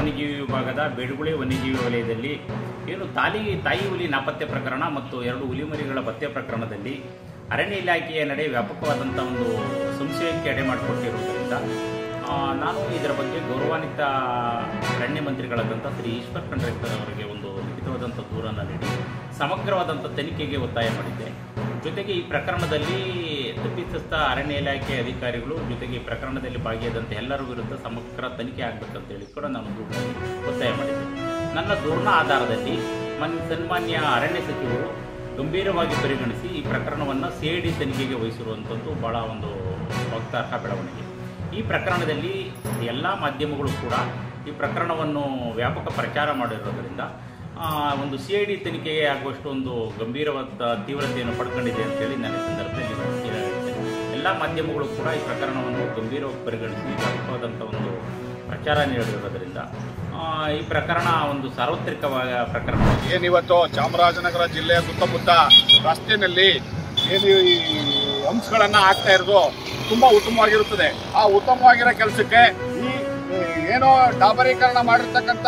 ವನ್ಯಜೀವಿ ವಿಭಾಗದ ಬೆಡಗುಳಿ ವನ್ಯಜೀವಿ ವಲಯದಲ್ಲಿ ಏನು ತಾಯಿ ಹುಲಿ ನಾಪತ್ತೆ ಪ್ರಕರಣ ಮತ್ತು 2 ಹುಲಿಮರಿಗಳ ಪತ್ತೆ ಪ್ರಕರಣದಲ್ಲಿ ಅರಣ್ಯ ಇಲಾಖೆಯ ನಡೆ ವ್ಯಾಪಕವಾದಂಥ ಒಂದು ಸಂಶಯಕ್ಕೆ ಎಡೆ ಮಾಡಿಕೊಟ್ಟಿರುವುದರಿಂದ ನಾನು ಇದರ ಬಗ್ಗೆ ಗೌರವಾನ್ವಿತ ಅರಣ್ಯ ಮಂತ್ರಿಗಳಾದಂಥ ಶ್ರೀ ಈಶ್ವರ್ ಖಂಡ್ರೆ ಅವರಿಗೆ ಒಂದು ಲಿಖಿತವಾದಂಥ ದೂರನ್ನು ನೀಡಿ ಸಮಗ್ರವಾದಂಥ ತನಿಖೆಗೆ ಒತ್ತಾಯ ಮಾಡಿದ್ದೆ. ಜೊತೆಗೆ ಈ ಪ್ರಕರಣದಲ್ಲಿ ತಪ್ಪಿತಸ್ಥ ಅರಣ್ಯ ಇಲಾಖೆ ಅಧಿಕಾರಿಗಳು ಜೊತೆಗೆ ಈ ಪ್ರಕರಣದಲ್ಲಿ ಭಾಗಿಯಾದಂಥ ಎಲ್ಲರ ವಿರುದ್ಧ ಸಮಗ್ರ ತನಿಖೆ ಆಗಬೇಕಂತೇಳಿ ಕೂಡ ನಾನು ದೂರದಲ್ಲಿ ಒತ್ತಾಯ ಮಾಡಿದ್ದೆ. ನನ್ನ ದೂರಿನ ಆಧಾರದಲ್ಲಿ ಸನ್ಮಾನ್ಯ ಅರಣ್ಯ ಸಚಿವರು ಗಂಭೀರವಾಗಿ ಪರಿಗಣಿಸಿ ಈ ಪ್ರಕರಣವನ್ನು CID ತನಿಖೆಗೆ ವಹಿಸಿರುವಂಥದ್ದು ಭಾಳ ಒಂದು ಸ್ವಾಗತಾರ್ಹ ಬೆಳವಣಿಗೆ. ಈ ಪ್ರಕರಣದಲ್ಲಿ ಎಲ್ಲ ಮಾಧ್ಯಮಗಳು ಕೂಡ ಈ ಪ್ರಕರಣವನ್ನು ವ್ಯಾಪಕ ಪ್ರಚಾರ ಮಾಡಿರೋದರಿಂದ ಒಂದು CID ತನಿಖೆಗೆ ಆಗುವಷ್ಟು ಒಂದು ಗಂಭೀರವಾದ ತೀವ್ರತೆಯನ್ನು ಪಡ್ಕೊಂಡಿದೆ ಅಂತೇಳಿ ನಾನು ಈ ಸಂದರ್ಭದಲ್ಲಿ ಹೇಳ್ತೇನೆ. ಎಲ್ಲ ಮಾಧ್ಯಮಗಳು ಕೂಡ ಈ ಪ್ರಕರಣವನ್ನು ಗಂಭೀರವಾಗಿ ಪರಿಗಣಿಸಿ ವ್ಯಾಪಕವಾದಂಥ ಒಂದು ಪ್ರಚಾರ ನೀಡಿರೋದರಿಂದ ಈ ಪ್ರಕರಣ ಒಂದು ಸಾರ್ವತ್ರಿಕವಾದ ಪ್ರಕರಣ. ಏನಿವತ್ತು ಚಾಮರಾಜನಗರ ಜಿಲ್ಲೆಯ ಸುತ್ತಮುತ್ತ ರಸ್ತೆಯಲ್ಲಿ ಏನು ಈ ಹಂಪ್ಸ್ಗಳನ್ನು ಹಾಕ್ತಾ ಇರೋದು ತುಂಬ ಉತ್ತಮವಾಗಿರುತ್ತದೆ. ಆ ಉತ್ತಮವಾಗಿರೋ ಕೆಲಸಕ್ಕೆ ಈ ಏನೋ ಡಾಬರೀಕರಣ ಮಾಡಿರ್ತಕ್ಕಂಥ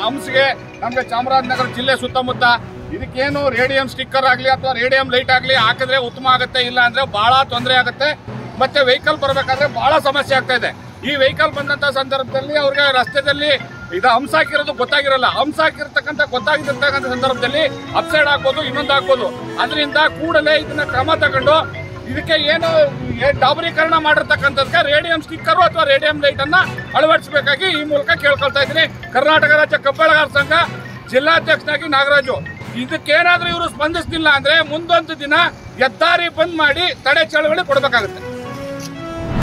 ಹಂಪ್ಸ್ಗೆ ನಮಗೆ ಚಾಮರಾಜನಗರ ಜಿಲ್ಲೆ ಸುತ್ತಮುತ್ತ ಇದಕ್ಕೇನು ರೇಡಿಯಂ ಸ್ಟಿಕ್ಕರ್ ಆಗಲಿ ಅಥವಾ ರೇಡಿಯಂ ಲೈಟ್ ಆಗಲಿ ಹಾಕಿದ್ರೆ ಉತ್ತಮ ಆಗುತ್ತೆ, ಇಲ್ಲ ಅಂದರೆ ಭಾಳ ತೊಂದರೆ ಆಗುತ್ತೆ. ಮತ್ತೆ ವೆಹಿಕಲ್ ಬರಬೇಕಾದ್ರೆ ಭಾಳ ಸಮಸ್ಯೆ ಆಗ್ತಾ ಇದೆ. ಈ ವೆಹಿಕಲ್ ಬಂದಂಥ ಸಂದರ್ಭದಲ್ಲಿ ಅವ್ರಿಗೆ ರಸ್ತೆಯಲ್ಲಿ ಇದು ಹಂಪ್ಸ್ ಹಾಕಿರೋದು ಗೊತ್ತಾಗಿರಲ್ಲ. ಹಂಪ್ಸ್ ಗೊತ್ತಾಗಿರ್ತಕ್ಕಂಥ ಸಂದರ್ಭದಲ್ಲಿ ಅಪ್ಸೈಡ್ ಹಾಕ್ಬೋದು, ಇನ್ನೊಂದು ಹಾಕ್ಬೋದು. ಅದರಿಂದ ಕೂಡಲೇ ಇದನ್ನ ಕ್ರಮ ತಗೊಂಡು ಇದಕ್ಕೆ ಏನು ಡಾಬರೀಕರಣ ಮಾಡಿರ್ತಕ್ಕಂಥದಕ್ಕೆ ರೇಡಿಯಂ ಸ್ಟಿಕ್ಕರು ಅಥವಾ ರೇಡಿಯಂ ಲೈಟ್ ಅನ್ನ ಅಳವಡಿಸಬೇಕಾಗಿ ಈ ಮೂಲಕ ಕೇಳ್ಕೊಳ್ತಾ ಇದ್ದೀನಿ. ಕರ್ನಾಟಕ ರಾಜ್ಯ ಕಬ್ಬಳಗಾರ ಸಂಘ ಜಿಲ್ಲಾಧ್ಯಕ್ಷನಾಗಿ ನಾಗರಾಜು. ಇದಕ್ಕೇನಾದ್ರೂ ಇವರು ಸ್ಪಂದಿಸಲಿಲ್ಲ ಅಂದ್ರೆ ಮುಂದೊಂದು ದಿನ ಹೆದ್ದಾರಿ ಬಂದ್ ಮಾಡಿ ತಡೆ ಚಳವಳಿ ಕೊಡಬೇಕಾಗುತ್ತೆ.